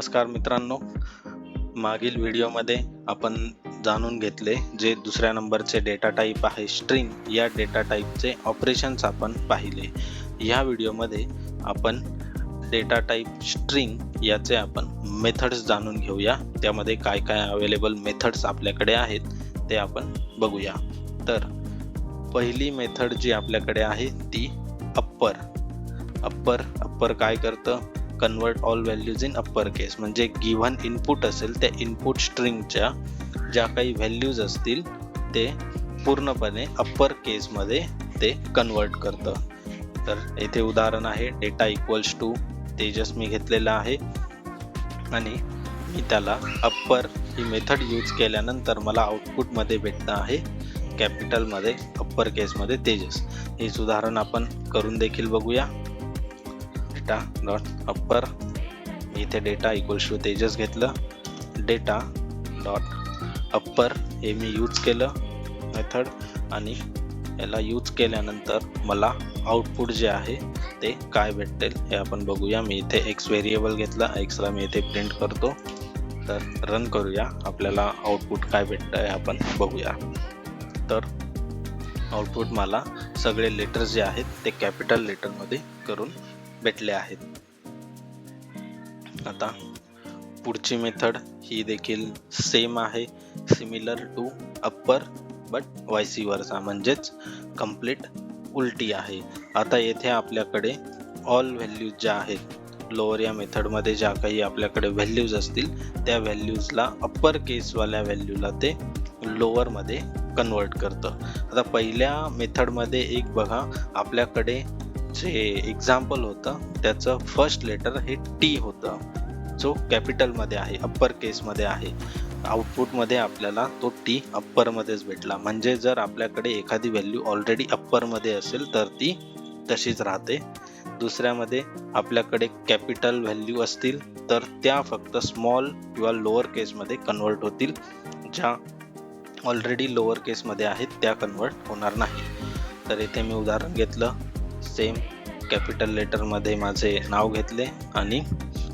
नमस्कार मित्रांनो, मागील व्हिडिओमध्ये आपण जाणून घेतले जे दुसऱ्या नंबरचे डेटा टाईप आहे स्ट्रिंग. या डेटा टाईपचे ऑपरेशन्स आपण पाहिले. या व्हिडिओमध्ये आपण डेटा टाईप स्ट्रिंग याचे आपण मेथड्स जाणून घेऊया. त्यामध्ये काय काय अवेलेबल मेथड्स आपल्याकडे आहेत ते आपण बघूया. तर पहिली मेथड जी आपल्याकडे आहे ती अप्पर काय करतं, convert all values in upper case. म्हणजे गिव्हन इनपुट असेल त्या इनपुट स्ट्रिंगच्या ज्या काही व्हॅल्यूज असतील ते पूर्णपणे अप्पर केसमध्ये ते कन्वर्ट करतं. तर येथे उदाहरण आहे डेटा इक्वल्स टू तेजस मी घेतलेला आहे आणि मी त्याला अप्पर ही मेथड यूज केल्यानंतर मला आउटपुटमध्ये भेटतं आहे कॅपिटलमध्ये अप्पर केसमध्ये तेजस. हेच उदाहरण आपण करून देखील बघूया. डेटा डॉट अप्पर, इथे डेटा इक्वल्स टू तेजस घेतलं. डेटा डॉट अप्पर हे मी यूज केलं मेथड आणि याला यूज केल्यानंतर मला आउटपुट जे आहे ते काय भेटेल हे आपण बघूया. मी इथे एक्स व्हेरिएबल घेतला, एक्सला मी इथे प्रिंट करतो. तर रन करूया, आपल्याला आउटपुट काय भेटतं हे आपण बघूया. तर आउटपुट मला सगळे लेटर्स जे आहेत ते कॅपिटल लेटरमध्ये करून भेटले आहेत. आता पुढची मेथड ही देखील सेम आहे, similar to upper but vice versa, म्हणजेच कंप्लीट उलटी आहे. आता येथे आपल्याकडे ऑल व्हॅल्यूज ज्या आहेत लोअर या मेथडमध्ये ज्या काही आपल्याकडे व्हॅल्यूज असतील त्या व्हॅल्यूजला अप्पर केसवाल्या व्हॅल्यूला ते लोअरमध्ये कन्वर्ट करतं. आता पहिल्या मेथडमध्ये एक बघा, आपल्याकडे जे एक्झाम्पल होतं त्याचं फर्स्ट लेटर हे टी होतं जो कॅपिटलमध्ये आहे, अप्पर केसमध्ये आहे. आउटपुटमध्ये आपल्याला तो टी अप्परमध्येच भेटला. म्हणजे जर आपल्याकडे एखादी व्हॅल्यू ऑलरेडी अप्परमध्ये असेल तर ती तशीच राहते. दुसऱ्यामध्ये आपल्याकडे कॅपिटल व्हॅल्यू असतील तर त्या फक्त स्मॉल किंवा लोअर केसमध्ये कन्वर्ट होतील. ज्या ऑलरेडी लोअर केसमध्ये आहेत त्या कन्वर्ट होणार नाही. तर इथे मी उदाहरण घेतलं, सेम कॅपिटल लेटरमध्ये माझे नाव घेतले आणि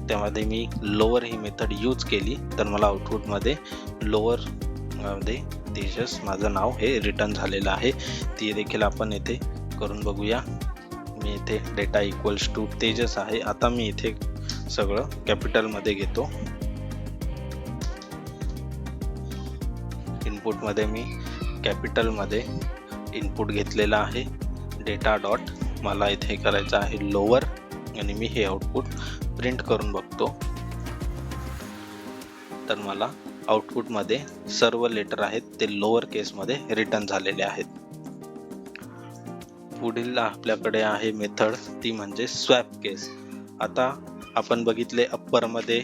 त्यामध्ये मी लोअर ही मेथड यूज केली तर मला आउटपुटमध्ये लोअर मध्ये तेजस माझं नाव हे रिटर्न झालेलं आहे. ती देखील आपण इथे करून बघूया. मी इथे डेटा इक्वल्स टू तेजस आहे. आता मी इथे सगळं कॅपिटलमध्ये घेतो. इनपुटमध्ये मी कॅपिटलमध्ये इनपुट घेतलेला आहे. डेटा डॉट मला इथे करायचं आहे लोअर आणि मी हे आउटपुट प्रिंट करून बघतो. तर मला आउटपुटमध्ये सर्व लेटर आहेत ते लोअर केसमध्ये रिटर्न झालेले आहेत. पुढील आपल्याकडे आहे मेथड ती म्हणजे स्वॅप केस. आता आपण बघितले अप्परमध्ये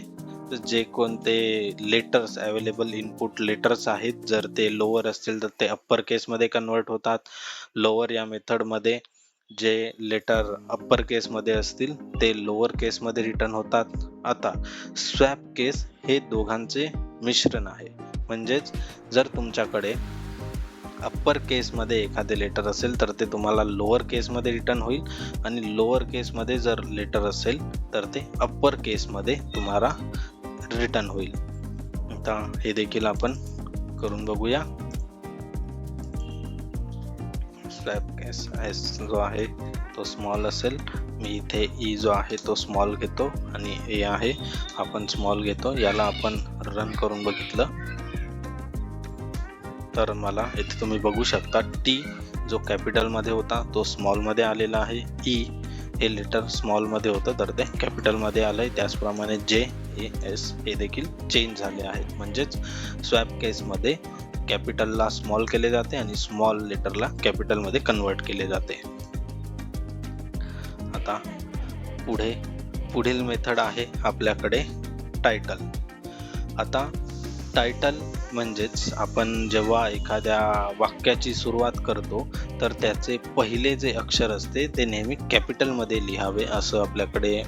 जे कोणते लेटर्स अवेलेबल इनपुट लेटर्स आहेत जर ते लोअर असतील तर ते अप्पर केसमध्ये कन्वर्ट होतात. लोअर या मेथडमध्ये जे लेटर अप्पर केसमध्ये असतील ते लोअर केसमध्ये रिटर्न होतात. आता स्वॅप केस हे दोघांचे मिश्रण आहे. म्हणजेच जर तुमच्याकडे अप्पर केसमध्ये एखादे लेटर असेल तर ते तुम्हाला लोअर केसमध्ये रिटर्न होईल आणि लोअर केसमध्ये जर लेटर असेल तर ते अप्पर केसमध्ये तुम्हाला रिटर्न होईल. आता हे देखील आपण करून बघूया. स्वॅप केस एस जो आहे तो स्मॉल असेल, मी इथे ई जो आहे तो स्मॉल घेतो आणि ए आहे आपण स्मॉल घेतो. याला आपण रन करून बघितलं तर मला इथे तुम्ही बघू शकता टी जो कॅपिटलमध्ये होता तो स्मॉलमध्ये आलेला आहे. ई हे लेटर स्मॉलमध्ये होतं तर ते कॅपिटलमध्ये आलंय. त्याचप्रमाणे जे ए एस हे देखील चेंज झाले आहेत. म्हणजेच स्वॅप केसमध्ये कॅपिटलला स्मॉल केले जाते आणि स्मॉल लेटरला कॅपिटलमध्ये कन्वर्ट केले जाते. आता पुढील मेथड आहे आपल्याकडे टायटल. आता टायटल म्हणजेच आपण जेव्हा एखाद्या वाक्याची सुरुवात करतो तर त्याचे पहिले जे अक्षर असते ते नेहमी कॅपिटलमध्ये लिहावे असं आपल्याकडे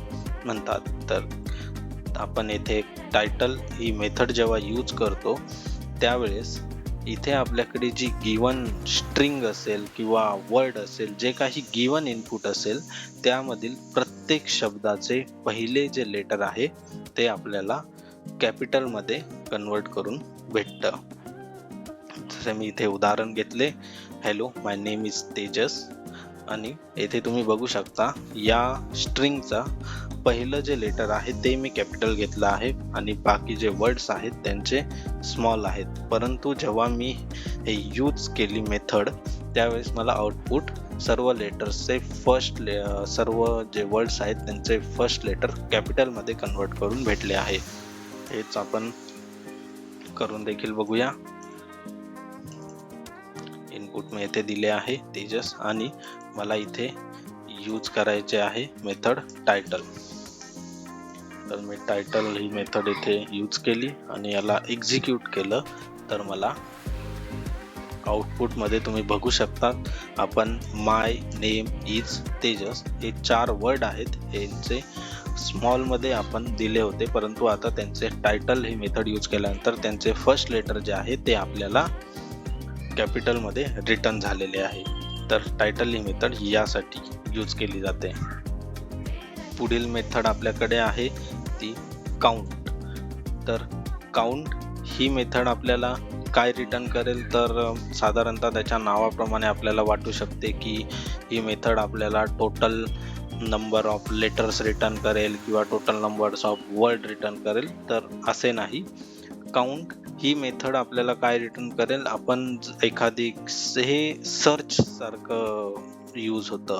म्हणतात. तर आपण येथे टायटल ही मेथड जेव्हा यूज करतो त्यावेळेस इथे आपल्याकडे जी गिवन स्ट्रिंग असेल किंवा वर्ड असेल, जे काही गिवन इनपुट असेल त्यामधील प्रत्येक शब्दाचे पहिले जे लेटर आहे ते आपल्याला कॅपिटल मध्ये कन्वर्ट करून भेटतं. जसे मी इथे उदाहरण घेतले, hello my name is Tejas, आणि येथे तुम्ही बघू शकता या स्ट्रिंगचा पहिलं जे लेटर आहे ते मी कॅपिटल घेतलं आहे आणि बाकी जे वर्ड्स आहेत त्यांचे स्मॉल आहेत. परंतु जेव्हा मी हे यूज केली मेथड त्यावेळेस मला आउटपुट सर्व लेटर्सचे सर्व जे वर्ड्स आहेत त्यांचे फर्स्ट लेटर कॅपिटल मध्ये कन्वर्ट करून भेटले आहे. हेच आपण करून देखील बघूया. इनपुट मी येथे दिले आहे तेजस आणि मला इथे यूज करायचे आहे मेथड टायटल. तर मी टायटल ही मेथड इथे यूज केली आणि याला एक्झिक्यूट केलं तर मला आउटपुट मध्ये तुम्ही बघू शकता आपण माय नेम इज तेजस हे 4 वर्ड आहेत, यांचे स्मॉल मध्ये आपण दिले होते, परंतु आता त्यांचे टायटल ही मेथड यूज केल्यानंतर त्यांचे फर्स्ट लेटर जे आहे ते आपल्याला कॅपिटल मध्ये रिटर्न झालेले आहे. तर टायटल ही मेथड यासाठी यूज केली जाते. पुढील मेथड आपल्याकडे आहे ती काउंट. तर काउंट ही मेथड आपल्याला काय रिटर्न करेल तर साधारणतः त्याच्या नावाप्रमाणे आपल्याला वाटू शकते की ही मेथड आपल्याला total number of letters return करेल किंवा total numbers of word return करेल, तर असे नाही. काउंट ही मेथड आपल्याला काय रिटर्न करेल, आपण एखादी हे सर्च सारखं यूज होतं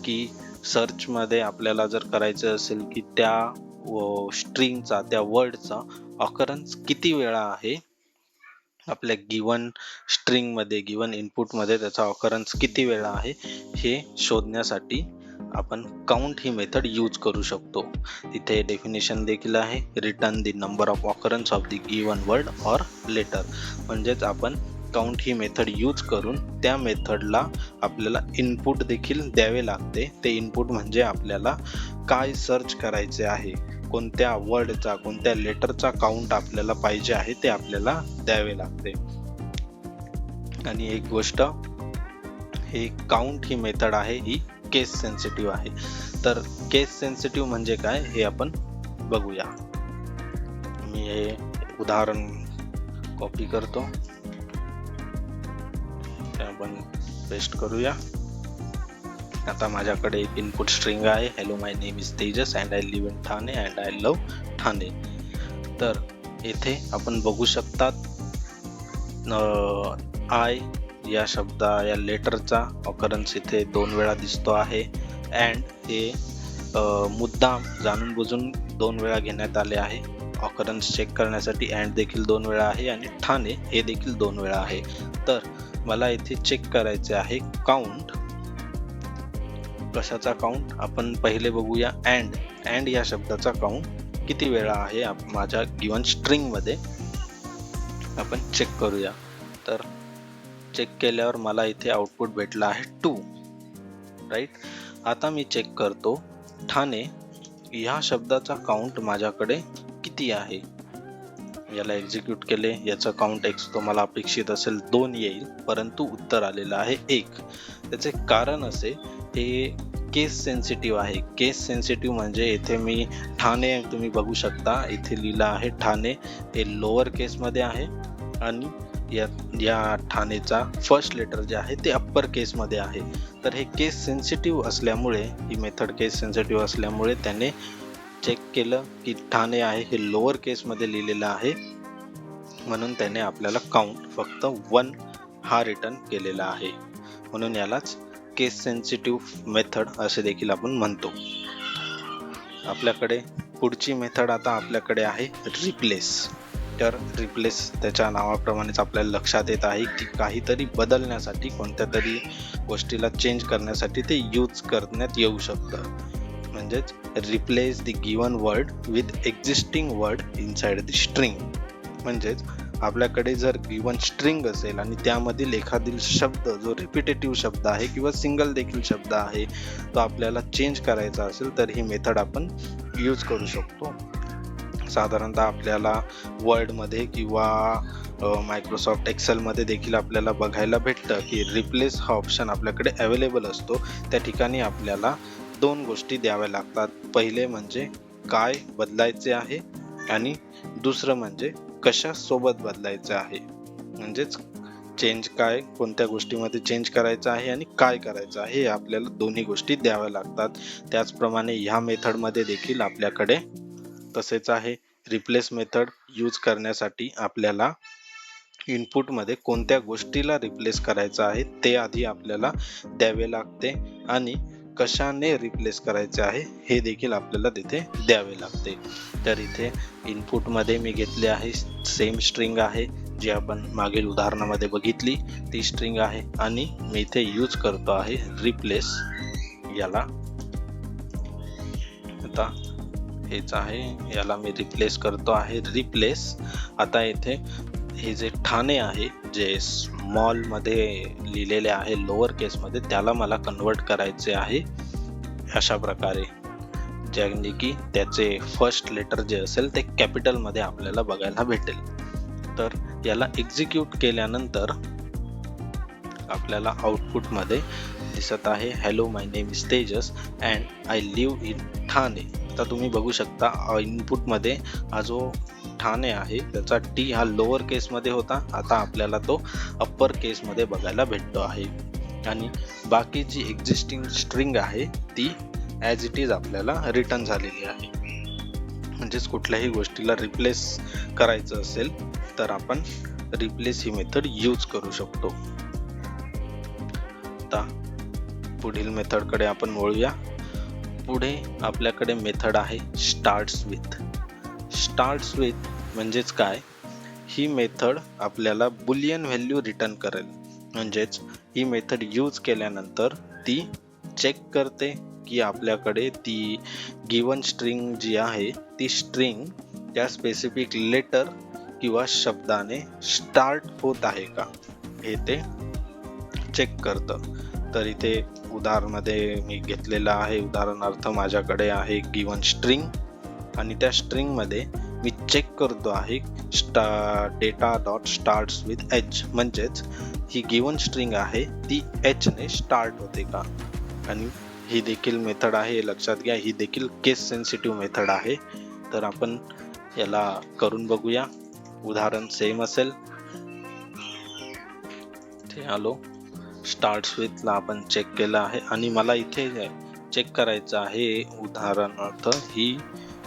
की सर्च मध्ये आपल्याला जर करायचं असेल की त्या स्ट्रिंगचा त्या वर्डचा ऑकरन्स किती वेळा आहे आपल्या गिवन स्ट्रिंग मध्ये गिवन इनपुट मध्ये त्याचा ऑकरन्स किती वेळा आहे हे शोधण्यासाठी आपण काउंट ही मेथड यूज करू शकतो. तिथे डेफिनेशन देखील आहे, return the number of occurrence of the given word or letter. म्हणजेच आपण काउंट ही मेथड यूज करून त्या मेथडला आपल्याला इनपुट देखील द्यावे लागते. ते इनपुट म्हणजे आपल्याला काय सर्च करायचे आहे, कोणत्या वर्डचा कोणत्या लेटरचा काउंट आपल्याला पाहिजे आहे ते आपल्याला द्यावे लागते. आणि एक गोष्ट, हे काउंट ही मेथड आहे ही केस सेन्सिटिव्ह आहे. तर केस सेन्सिटिव्ह म्हणजे काय हे आपण बघूया. मी हे उदाहरण कॉपी करतो, आपण पेस्ट करूया. आता माझ्याकडे एक इनपुट स्ट्रिंग आहे, hello my name is Tejas and I live in Thane and I love Thane. तर येथे आपण बघू शकतात आय या लेटरचा ऑकरन्स इथे 2 वेळा दिसतो आहे. अँड हे मुद्दाम जाणून बुजून 2 वेळा घेण्यात आले आहे. ऑकरन्स चेक करण्यासाठी अँड देखील 2 वेळा आहे आणि ठाणे हे देखील 2 वेळा आहे. तर मला इथे चेक करायचे आहे काउंट. कशाचा काउंट आपण पहिले बघूया. अँड या शब्दाचा काउंट किती वेळा आहे माझ्या गिवन स्ट्रिंग मध्ये आपण चेक करूया. तर चेक केल्यावर मला इथे आउटपुट भेटला आहे 2, राईट. आता मी चेक करतो ठाणे या शब्दाचा काउंट माझ्याकडे किती आहे. याला एक्झिक्यूट केले, याचा काउंट एक्स तो मला अपेक्षित असेल 2 येईल, परंतु उत्तर आलेलं आहे 1. त्याचे कारण असे, हे केस सेन्सिटिव्ह आहे. केस सेन्सिटिव्ह म्हणजे इथे मी ठाणे तुम्ही बघू शकता इथे लिहिलं आहे ठाणे हे लोअर केस मध्ये आहे आणि या ठाणेचा फर्स्ट लेटर जे आहे ते अप्पर केस मध्ये आहे. तर हे केस सेन्सिटिव्ह असल्यामुळे, ही मेथड केस सेन्सिटिव्ह असल्यामुळे त्याने चेक केलं की ठाणे आहे हे लोअर केस मध्ये लिहिलेलं आहे, म्हणून त्याने आपल्याला काउंट फक्त 1 हा रिटर्न केलेला आहे. म्हणून यालाच केस सेन्सिटिव्ह मेथड असे देखील आपण म्हणतो. आपल्याकडे पुढची मेथड आता आपल्याकडे आहे रिप्लेस. तर रिप्लेस त्याच्या नावाप्रमाणेच आपल्याला लक्षात येत आहे की काहीतरी बदलण्यासाठी, कोणत्या तरी गोष्टीला चेंज करण्यासाठी ते यूज करण्यात येऊ शकतं. म्हणजेच replace the given word with existing word inside the string. म्हणजेच आपल्याकडे जर गिवन स्ट्रिंग असेल आणि त्यामधील एखादील शब्द जो रिपिटेटिव्ह शब्द आहे किंवा सिंगल देखील शब्द आहे तो आपल्याला चेंज करायचा असेल तर ही मेथड आपण यूज करू शकतो. साधारणतः आपल्याला वर्डमध्ये किंवा मायक्रोसॉफ्ट एक्सेलमध्ये देखील आपल्याला बघायला भेटतं की रिप्लेस हा ऑप्शन आपल्याकडे अवेलेबल असतो. त्या ठिकाणी आपल्याला 2 गोष्टी द्याव्या लागतात. पहिले म्हणजे काय बदलायचे आहे आणि दुसरं म्हणजे कशा सोबत बदलायचं आहे. म्हणजेच चेंज काय, कोणत्या गोष्टीमध्ये चेंज करायचं आहे आणि काय करायचं आहे हे आपल्याला दोन्ही गोष्टी द्याव्या लागतात. त्याचप्रमाणे ह्या मेथडमध्ये देखील आपल्याकडे तसेच आहे. रिप्लेस मेथड यूज करण्यासाठी आपल्याला इनपुटमध्ये कोणत्या गोष्टीला रिप्लेस करायचं आहे ते आधी आपल्याला द्यावे लागते आणि कशाने रिप्लेस करायचे आहे हे देखील आपल्याला तिथे द्यावे लागते. तर इथे इनपुटमध्ये मी घेतले आहे सेम स्ट्रिंग आहे जी आपण मागील उदाहरणामध्ये बघितली ती स्ट्रिंग आहे आणि मी इथे यूज करतो आहे रिप्लेस. याला आता हेच आहे, याला मी रिप्लेस करतो आहे रिप्लेस. आता इथे हे जे ठाणे आहे जे स्मॉल मध्ये लिहिलेले आहे लोअर केस मध्ये त्याला मला कन्वर्ट करायचे आहे अशा प्रकारे, ज्याने की त्याचे फर्स्ट लेटर जे असेल ते कॅपिटल मध्ये आपल्याला बघायला भेटेल. तर याला एक्झिक्यूट केल्यानंतर आपल्याला आउटपुट मध्ये दिसत आहे hello my name is Tejas and I live in Thane. आता तुम्ही बघू शकता इनपुट मध्ये हा जो ठाणे आहे त्याचा टी हा लोअर केस मध्ये होता, आता आपल्याला तो अप्पर केस मध्ये बघायला भेटतो आहे. आणि बाकी जी एक्झिस्टिंग स्ट्रिंग आहे ती ॲज इट इज आपल्याला रिटर्न झालेली आहे. म्हणजेच कुठल्याही गोष्टीला रिप्लेस करायचं असेल तर आपण रिप्लेस ही मेथड यूज करू शकतो. आता पुढील मेथड कडे आपण वळूया. पुढे आपल्याकडे मेथड आहे स्टार्ट्स विथ. स्टार्ट्स विथ म्हणजेच काय, ही मेथड आपल्याला बुलियन व्हॅल्यू रिटर्न करेल. म्हणजेच ही मेथड यूज केल्यानंतर ती चेक करते की आपल्याकडे ती गिवन स्ट्रिंग जी आहे ती स्ट्रिंग त्या स्पेसिफिक लेटर किंवा शब्दाने स्टार्ट होत आहे का हे ते चेक करतं. तर इथे उदाहरणामध्ये मी घेतलेलं आहे, उदाहरणार्थ माझ्याकडे आहे गिवन स्ट्रिंग आणि त्या स्ट्रिंग मध्ये मी चेक करतो आहे data dot starts with H. म्हणजेच ही गिवन स्ट्रिंग आहे ती एच ने स्टार्ट होते का. आणि ही देखील मेथड आहे, लक्षात घ्या ही देखील केस सेन्सिटिव्ह मेथड आहे. तर आपण याला करून बघूया. उदाहरण सेम असेल, ते आलो स्टार्ट्स विथ ला आपण चेक केलं आहे आणि मला इथे चेक करायचं आहे उदाहरणार्थ ही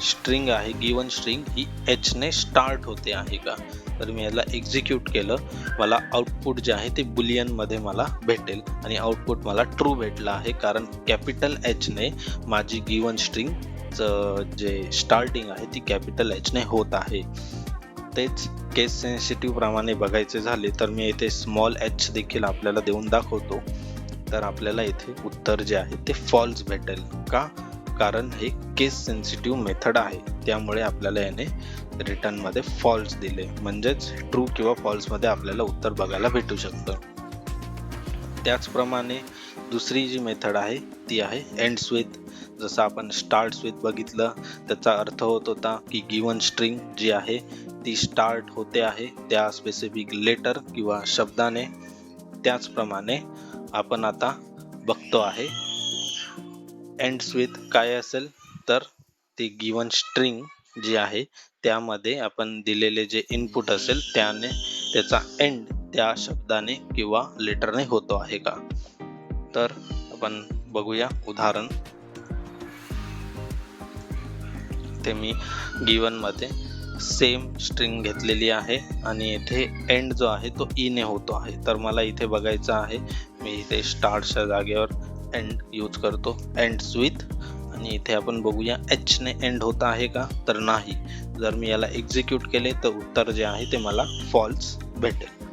स्ट्रिंग आहे गिवन स्ट्रिंग ही एच ने स्टार्ट होते आहे का. तर मी याला एक्झिक्यूट केलं, मला आउटपुट जे आहे ते बुलियन मध्ये मला भेटेल आणि आउटपुट मला ट्रू भेटलं आहे कारण कॅपिटल एच ने माझी गिवन स्ट्रिंग जे स्टार्टिंग आहे ती कॅपिटल एच ने होत आहे. तेच केस सेन्सिटिव्ह प्रमाणे बघायचे झाले तर मी इथे स्मॉल एच देखील आपल्याला देऊन दाखवतो. तर आपल्याला इथे उत्तर जे आहे ते फॉल्स भेटेल का, कारण हे केस सेन्सिटिव्ह मेथड आहे त्यामुळे आपल्याला याने रिटर्न मध्ये फॉल्स दिले. म्हणजेच ट्रू किंवा फॉल्स मध्ये आपल्याला उत्तर बघायला भेटू शकतं. त्याचप्रमाणे दुसरी जी मेथड आहे ती आहे एंड्स विथ. जसं आपण स्टार्ट्स विथ बघितलं त्याचा अर्थ होत होता की गिवन स्ट्रिंग जी आहे ती स्टार्ट होते आहे त्या स्पेसिफिक लेटर किंवा शब्दाने. त्याचप्रमाणे आपण आता बघतो आहे एंड्स विथ काय असेल, तर ती गिवन स्ट्रिंग जी आहे त्यामध्ये आपण दिलेले जे इनपुट असेल त्याने त्याचा एंड त्या शब्दाने किंवा लेटरने होतो आहे का. तर आपण बघूया उदाहरण. ते मी गिवन मध्ये सेम स्ट्रिंग घेतलेली आहे आणि इथे एंड जो आहे तो ई ने होतो आहे. तर मला इथे बघायचं आहे, मी इथे स्टार्टच्या जागेवर एंड यूज करतो एंड्स विथ आणि इथे आपण बघूया एच ने एंड होता आहे का, तर नाही. जर मी याला एक्झिक्यूट केले तर उत्तर जे आहे ते मला फॉल्स भेटेल.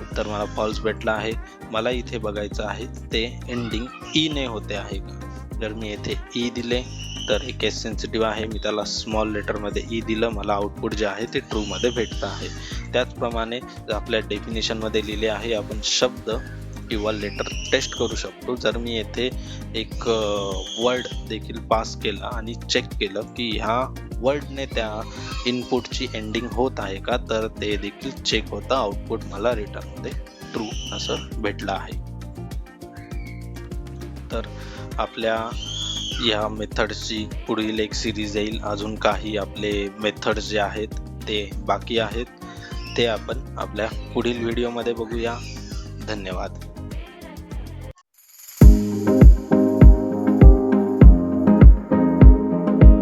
उत्तर मला फॉल्स भेटला आहे. मला इथे बघायचं आहे ते एंडिंग ई ने होते आहे का. जर मी येथे ई दिले तर हे केस सेन्सिटिव्ह आहे, मी त्याला स्मॉल लेटर मध्ये ई दिलं, मला आउटपुट जे आहे ते ट्रू मध्ये भेटतं आहे. त्याचप्रमाणे आपल्या डेफिनेशन मध्ये लिहिले आहे आपण शब्द किंवा लेटर टेस्ट करू शकतो. जर मी येथे एक वर्ड देखील पास केला आणि चेक केलं की ह्या वर्डने त्या इनपुटची एंडिंग होत आहे का, तर ते देखील चेक होतं. आउटपुट मला रिटर्न मध्ये ट्रू असं भेटलं आहे. तर आपल्या या मेथड्सची पुढील एक सिरीज येईल. अजून काही आपले मेथड्स जे आहेत ते बाकी आहेत, ते आपण आपल्या पुढील व्हिडिओमध्ये बघूया. धन्यवाद.